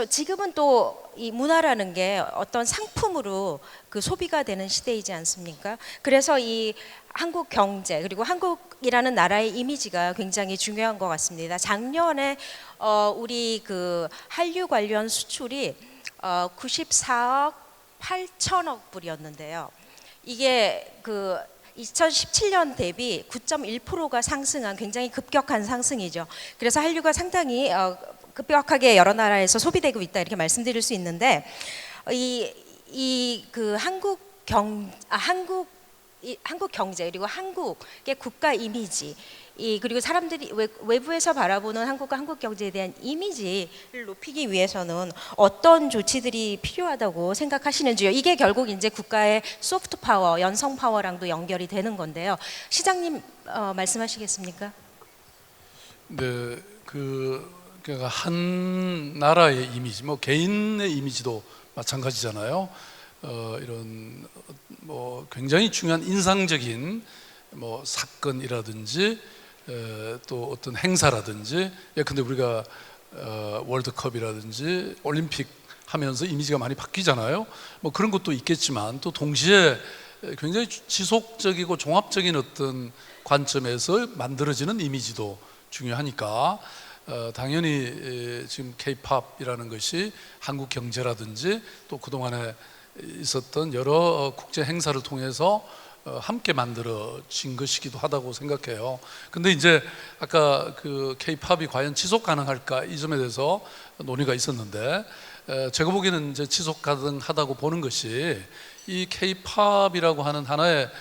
지금은 또 이 문화라는 게 어떤 상품으로 그 소비가 되는 시대이지 않습니까? 그래서 이 한국 경제 그리고 한국이라는 나라의 이미지가 굉장히 중요한 것 같습니다. 작년에 우리 그 한류 관련 수출이 94억 8천억 불이었는데요. 이게 그 2017년 대비 9.1%가 상승한 굉장히 급격한 상승이죠. 그래서 한류가 상당히 급격하게 여러 나라에서 소비되고 있다, 이렇게 말씀드릴 수 있는데, 그 한국 경제 그리고 한국의 국가 이미지, 그리고 사람들이 외부에서 바라보는 한국과 한국 경제에 대한 이미지를 높이기 위해서는 어떤 조치들이 필요하다고 생각하시는지요? 이게 결국 이제 국가의 소프트 파워, 연성 파워랑도 연결이 되는 건데요. 시장님 말씀하시겠습니까? 네, 그러니까 한 나라의 이미지, 뭐 개인의 이미지도 마찬가지잖아요. 이런 뭐 굉장히 중요한 인상적인 뭐 사건이라든지 또 어떤 행사라든지, 예컨대 우리가 월드컵이라든지 올림픽 하면서 이미지가 많이 바뀌잖아요. 뭐 그런 것도 있겠지만, 또 동시에 굉장히 지속적이고 종합적인 어떤 관점에서 만들어지는 이미지도 중요하니까 당연히 지금 K-팝이라는 것이 한국 경제라든지 또 그동안에 있었던 여러 국제 행사를 통해서 함께 만들어진 것이기도 하다고 생각해요. 근데 이제 아까 그 K-팝이 과연 지속 가능할까, 이 점에 대해서 논의가 있었는데, 제가 보기에는 이제 지속 가능하다고 보는 것이 이 K-팝이라고 하는 하나의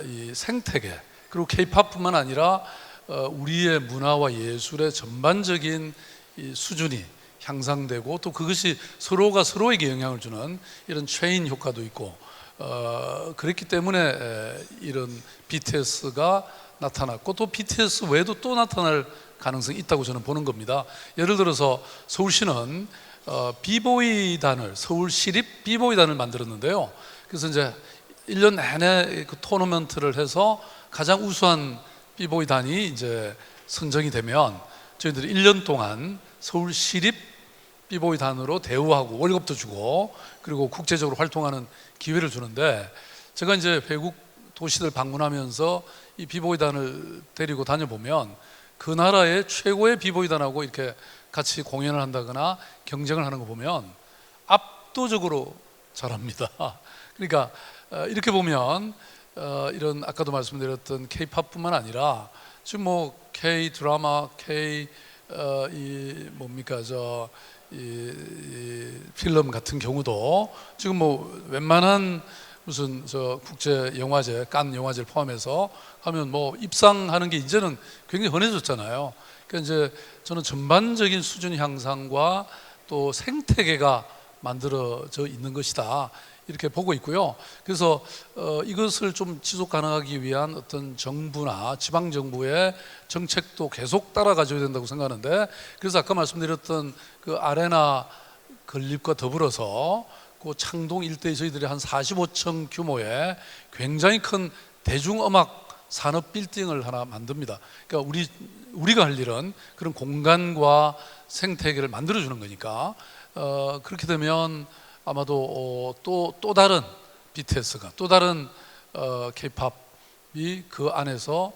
이 생태계, 그리고 K-팝뿐만 아니라 우리의 문화와 예술의 전반적인 이 수준이 향상되고, 또 그것이 서로가 서로에게 영향을 주는 이런 체인 효과도 있고, 그렇기 때문에 이런 BTS가 나타났고, 또 BTS 외에도 또 나타날 가능성이 있다고 저는 보는 겁니다. 예를 들어서 서울시는 비보이단을, 서울시립 비보이단을 만들었는데요. 그래서 이제 1년 내내 그 토너먼트를 해서 가장 우수한 비보이단이 이제 선정이 되면 저희들이 1년 동안 서울 시립 비보이단으로 대우하고 월급도 주고 그리고 국제적으로 활동하는 기회를 주는데 제가 이제 외국 도시들 방문하면서 이 비보이단을 데리고 다녀보면 그 나라의 최고의 비보이단하고 이렇게 같이 공연을 한다거나 경쟁을 하는 거 보면 압도적으로 잘합니다. 그러니까 이렇게 보면 이런 아까도 말씀드렸던 K-팝뿐만 아니라 지금 뭐 K 드라마, K 이 뭡니까 이 필름 같은 경우도 지금 뭐 웬만한 무슨 국제 영화제, 칸 영화제를 포함해서 하면 뭐 입상하는 게 이제는 굉장히 흔해졌잖아요. 그러니까 이제 저는 전반적인 수준 향상과 또 생태계가 만들어져 있는 것이다 이렇게 보고 있고요. 그래서 이것을 좀 지속 가능하기 위한 어떤 정부나 지방 정부의 정책도 계속 따라가줘야 된다고 생각하는데 그래서 아까 말씀드렸던 그 아레나 건립과 더불어서 그 창동 일대에 저희들이 한 45층 규모의 굉장히 큰 대중음악 산업 빌딩을 하나 만듭니다. 그러니까 우리가 할 일은 그런 공간과 생태계를 만들어주는 거니까 그렇게 되면 아마도 또 다른 BTS가 또 다른 K-팝이 그 안에서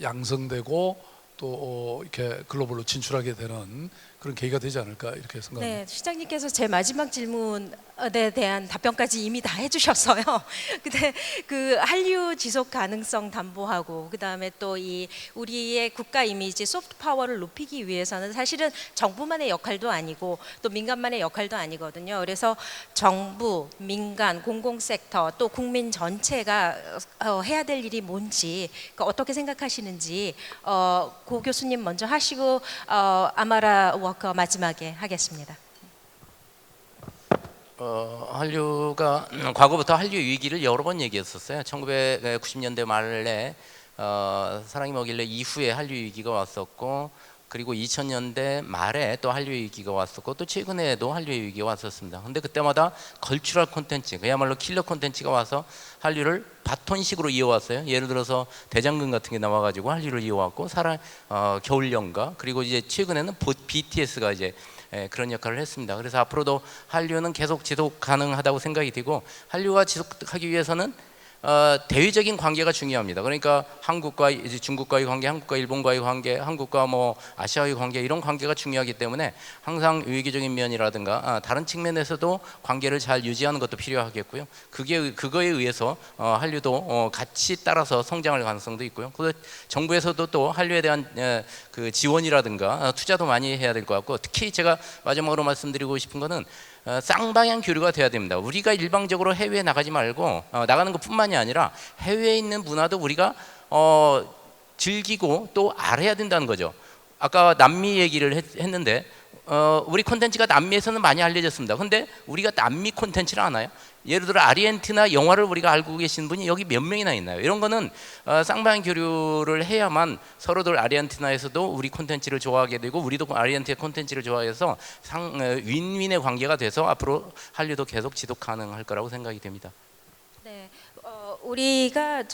양성되고 또 이렇게 글로벌로 진출하게 되는 그런 계기가 되지 않을까 이렇게 생각합니다. 네, 시장님께서 제 마지막 질문에 대한 답변까지 이미 다 해주셨어요. 근데 그 한류 지속 가능성 담보하고 그 다음에 또 이 우리의 국가 이미지 소프트 파워를 높이기 위해서는 사실은 정부만의 역할도 아니고 또 민간만의 역할도 아니거든요. 그래서 정부, 민간, 공공섹터 또 국민 전체가 해야 될 일이 뭔지 그러니까 어떻게 생각하시는지 고 교수님 먼저 하시고 아마라 워커 마지막에 하겠습니다. 한류가 과거부터 한류 위기를 여러 번 얘기했었어요. 1990년대 말에 사랑이 뭐길래 이후에 한류 위기가 왔었고 그리고 2000년대 말에 또 한류 위기가 왔었고 또 최근에도 한류 위기가 왔었습니다. 근데 그때마다 걸추럴 콘텐츠 그야말로 킬러 콘텐츠가 와서 한류를 바톤식으로 이어왔어요. 예를 들어서 대장금 같은 게 나와가지고 한류를 이어왔고 겨울연가 그리고 이제 최근에는 BTS가 이제 그런 역할을 했습니다. 그래서 앞으로도 한류는 계속 지속 가능하다고 생각이 되고 한류가 지속하기 위해서는 대외적인 관계가 중요합니다. 그러니까 한국과 이제 중국과의 관계, 한국과 일본과의 관계, 한국과 뭐 아시아의 관계 이런 관계가 중요하기 때문에 항상 위기적인 면이라든가 다른 측면에서도 관계를 잘 유지하는 것도 필요하겠고요. 그거에 의해서 한류도 같이 따라서 성장할 가능성도 있고요. 그래서 정부에서도 또 한류에 대한 그 지원이라든가 투자도 많이 해야 될 것 같고 특히 제가 마지막으로 말씀드리고 싶은 거는 쌍방향 교류가 돼야 됩니다. 우리가 일방적으로 해외에 나가지 말고 나가는 것뿐만이 아니라 해외에 있는 문화도 우리가 즐기고 또 알아야 된다는 거죠. 아까 남미 얘기를 했는데 우리 콘텐츠가 남미에서는 많이 알려졌습니다. 근데 우리가 남미 콘텐츠를 아나요? 예를 들어 아르헨티나 영화를 우리가 알고 계시는 분이 여기 몇 명이나 있나요? 이런 거는 쌍방향 교류를 해야만 서로들 아르헨티나에서도 우리 콘텐츠를 좋아하게 되고 우리도 아르헨티나 콘텐츠를 좋아해서 윈윈의 관계가 돼서 앞으로 한류도 계속 지속 가능할 거라고 생각이 됩니다. 네, 우리가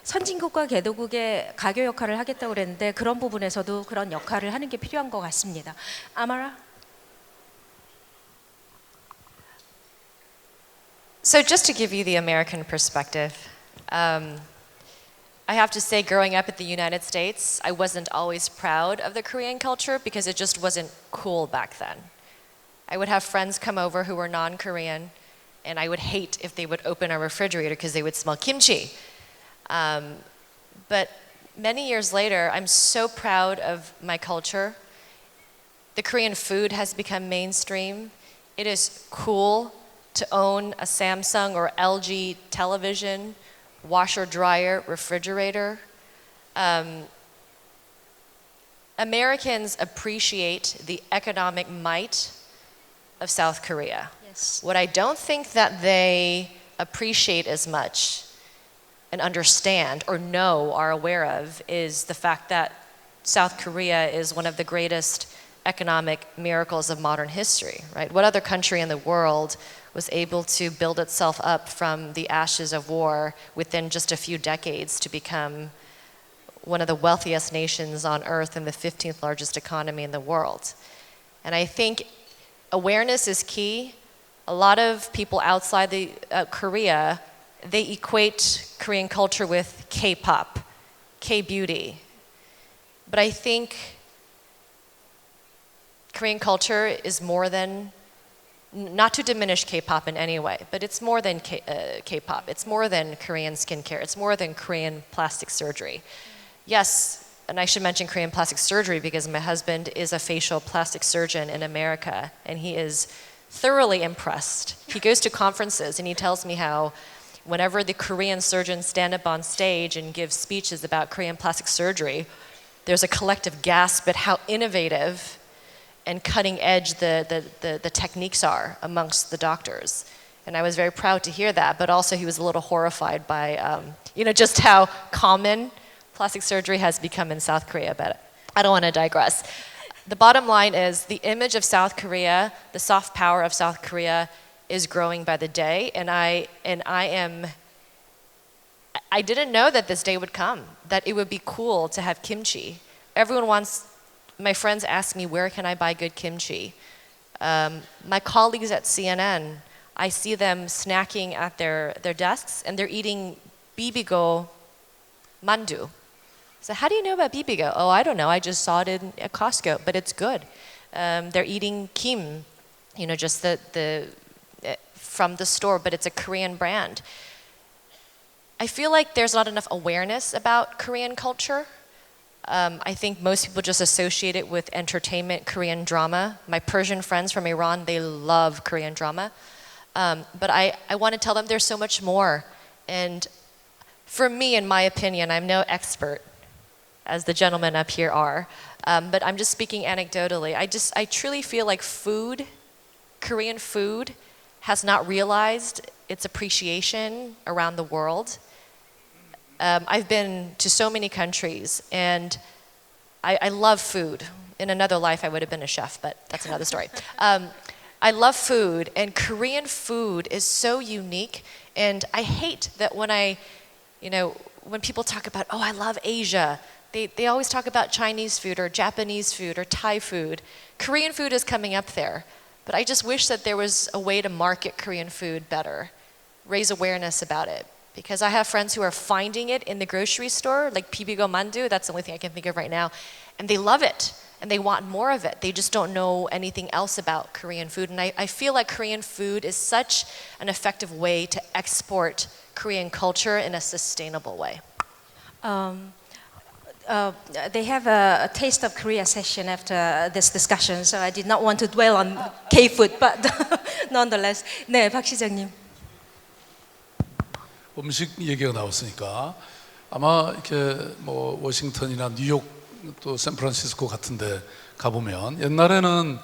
선진국과 개도국의 가교 역할을 하겠다고 그랬는데 그런 부분에서도 그런 역할을 하는 게 필요한 것 같습니다. 아마라? So just to give you the American perspective, I have to say growing up in the United States, I wasn't always proud of the Korean culture because it just wasn't cool back then. I would have friends come over who were non-Korean and I would hate if they would open a refrigerator because they would smell kimchi. But many years later, I'm so proud of my culture. The Korean food has become mainstream. It is cool to own a Samsung or LG television, washer, dryer, refrigerator. Americans appreciate the economic might of South Korea. Yes. What I don't think that they appreciate as much and understand or know, are aware of, is the fact that South Korea is one of the greatest economic miracles of modern history, right? What other country in the world was able to build itself up from the ashes of war within just a few decades to become one of the wealthiest nations on earth and the 15th largest economy in the world. And I think awareness is key. A lot of people outside Korea, they equate Korean culture with K-pop, K-beauty. But I think Korean culture is more than, not to diminish K-pop in any way, but it's more than K-pop. It's more than Korean skincare. It's more than Korean plastic surgery. Yes, and I should mention Korean plastic surgery because my husband is a facial plastic surgeon in America, and he is thoroughly impressed. He goes to conferences and he tells me how whenever the Korean surgeons stand up on stage and give speeches about Korean plastic surgery, there's a collective gasp at how innovative and cutting edge the techniques are amongst the doctors. And I was very proud to hear that, but also he was a little horrified by just how common plastic surgery has become in South Korea, but I don't want to digress. The bottom line is the image of South Korea, the soft power of South Korea is growing by the day, and I didn't know that this day would come, that it would be cool to have kimchi. My friends ask me, where can I buy good kimchi? My colleagues at CNN, I see them snacking at their desks and they're eating bibigo mandu. So how do you know about bibigo? Oh, I don't know, I just saw it at Costco, but it's good. They're eating kim, just from the store, but it's a Korean brand. I feel like there's not enough awareness about Korean culture. I think most people just associate it with entertainment, Korean drama. My Persian friends from Iran, they love Korean drama. But I want to tell them there's so much more. And for me, in my opinion, I'm no expert, as the gentlemen up here are, but I'm just speaking anecdotally. I truly feel like Korean food has not realized its appreciation around the world. I've been to so many countries, and I love food. In another life, I would have been a chef, but that's another story. I love food, and Korean food is so unique, and I hate that when people talk about, oh, I love Asia, they always talk about Chinese food or Japanese food or Thai food. Korean food is coming up there, but I just wish that there was a way to market Korean food better, raise awareness about it. Because I have friends who are finding it in the grocery store, like bibigo mandu, that's the only thing I can think of right now, and they love it, and they want more of it. They just don't know anything else about Korean food, and I feel like Korean food is such an effective way to export Korean culture in a sustainable way. They have a Taste of Korea session after this discussion, so I did not want to dwell on K-food, but nonetheless. 네, 박 시장님. 음식 얘기가 나왔으니까 아마 이렇게 뭐 워싱턴이나 뉴욕 또 샌프란시스코 같은데 가보면 옛날에는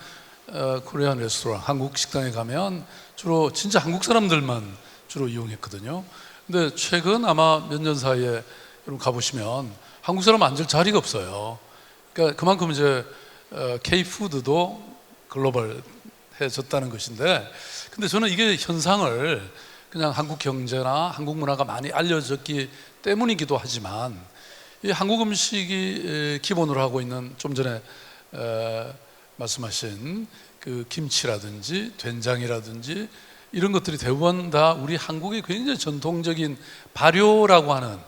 코리안 레스토랑, 한국 식당에 가면 주로 진짜 한국 사람들만 주로 이용했거든요. 근데 최근 아마 몇 년 사이에 여러분 가보시면 한국 사람 앉을 자리가 없어요. 그러니까 그만큼 이제 K-푸드도 글로벌해졌다는 것인데, 근데 저는 이게 현상을 그냥 한국 경제나 한국 문화가 많이 알려졌기 때문이기도 하지만 이 한국 음식이 기본으로 하고 있는 좀 전에 말씀하신 그 김치라든지 된장이라든지 이런 것들이 대부분 다 우리 한국의 굉장히 전통적인 발효라고 하는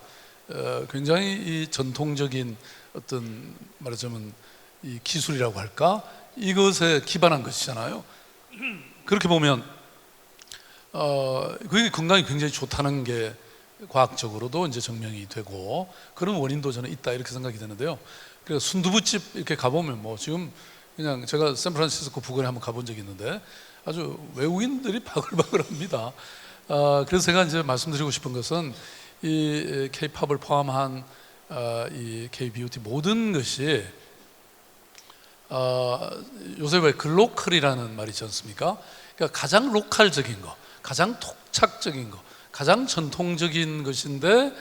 굉장히 이 전통적인 어떤 말하자면 이 기술이라고 할까? 이것에 기반한 것이잖아요. 그렇게 보면 그게 건강에 굉장히 좋다는 게 과학적으로도 이제 증명이 되고 그런 원인도 저는 있다 이렇게 생각이 되는데요. 그래서 순두부집 이렇게 가보면 뭐 지금 그냥 제가 샌프란시스코 부근에 한번 가본 적이 있는데 아주 외국인들이 바글바글합니다. 그래서 제가 이제 말씀드리고 싶은 것은 이 K-팝을 포함한 이 K-뷰티 모든 것이 요새 왜 글로컬이라는 말이 있지 않습니까? 그러니까 가장 로컬적인 거, 가장 토착적인 거, 가장 전통적인 것인데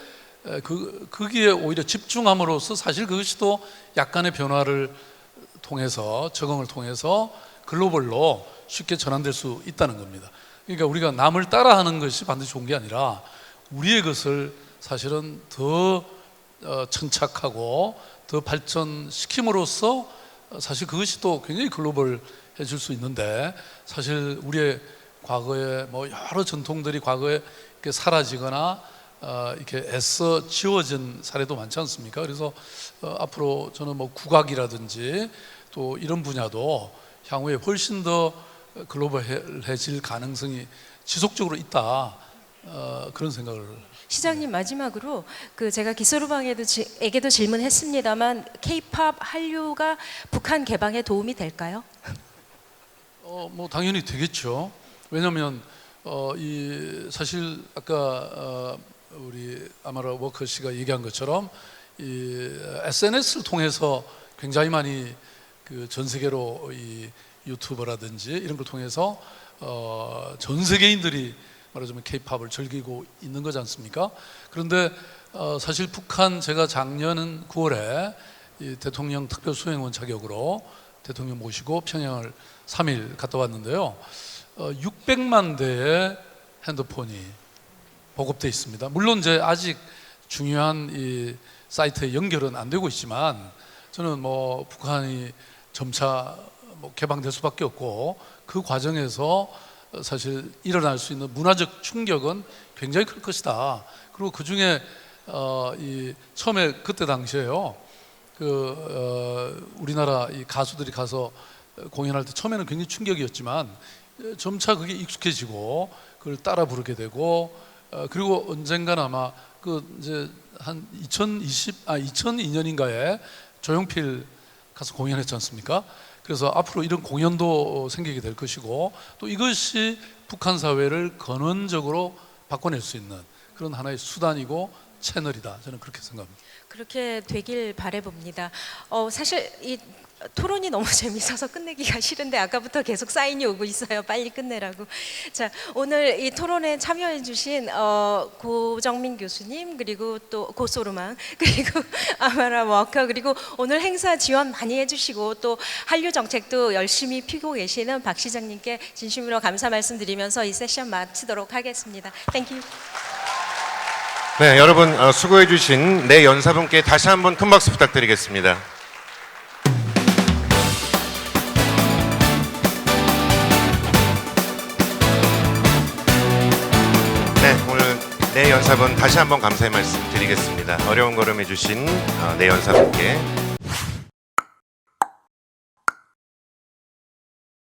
거기에 오히려 집중함으로써 사실 그것이 또 약간의 변화를 통해서 적응을 통해서 글로벌로 쉽게 전환될 수 있다는 겁니다. 그러니까 우리가 남을 따라하는 것이 반드시 좋은 게 아니라 우리의 것을 사실은 더 천착하고 더 발전시킴으로써 사실 그것이 또 굉장히 글로벌해질 수 있는데, 사실 우리의 과거에 뭐 여러 전통들이 과거에 이렇게 사라지거나 이렇게 애써 지워진 사례도 많지 않습니까? 그래서 앞으로 저는 뭐 국악이라든지 또 이런 분야도 향후에 훨씬 더 글로벌해질 가능성이 지속적으로 있다, 그런 생각을. 시장님, 마지막으로 제가 기소루방에게도 질문했습니다만 K-팝 한류가 북한 개방에 도움이 될까요? 뭐 당연히 되겠죠. 왜냐하면 이 사실 아까 우리 아마라 워커 씨가 얘기한 것처럼 이 SNS를 통해서 굉장히 많이 전 세계로 이 유튜버라든지 이런 걸 통해서 전 세계인들이 말하자면 K-팝을 즐기고 있는 거지 않습니까? 그런데 사실 북한, 제가 작년 9월에 이 대통령 특별 수행원 자격으로 대통령 모시고 평양을 3일 갔다 왔는데요. 600만 대의 핸드폰이 보급되어 있습니다. 물론 이제 아직 중요한 이 사이트에 연결은 안 되고 있지만, 저는 뭐 북한이 점차 뭐 개방될 수밖에 없고 그 과정에서 사실 일어날 수 있는 문화적 충격은 굉장히 클 것이다. 그리고 그 중에 이 처음에 그때 당시에요, 우리나라 이 가수들이 가서 공연할 때 처음에는 굉장히 충격이었지만 점차 그게 익숙해지고 그걸 따라 부르게 되고, 그리고 언젠가는 아마 이제 한 2002년인가에 조용필 가서 공연했지 않습니까? 그래서 앞으로 이런 공연도 생기게 될 것이고, 또 이것이 북한 사회를 근원적으로 바꿔낼 수 있는 그런 하나의 수단이고 채널이다, 저는 그렇게 생각합니다. 그렇게 되길 바라봅니다. 사실 이 토론이 너무 재밌어서 끝내기가 싫은데 아까부터 계속 사인이 오고 있어요. 빨리 끝내라고. 자, 오늘 이 토론에 참여해주신 고정민 교수님, 그리고 또 고소르망, 그리고 아마라 워커, 그리고 오늘 행사 지원 많이 해주시고 또 한류 정책도 열심히 피고 계시는 박 시장님께 진심으로 감사 말씀드리면서 이 세션 마치도록 하겠습니다. 땡큐. 네, 여러분 수고해 주신 네 연사분께 다시 한번 큰 박수 부탁드리겠습니다. 네, 오늘 네 연사분 다시 한번 감사의 말씀 드리겠습니다. 어려운 걸음 해주신 네 연사분께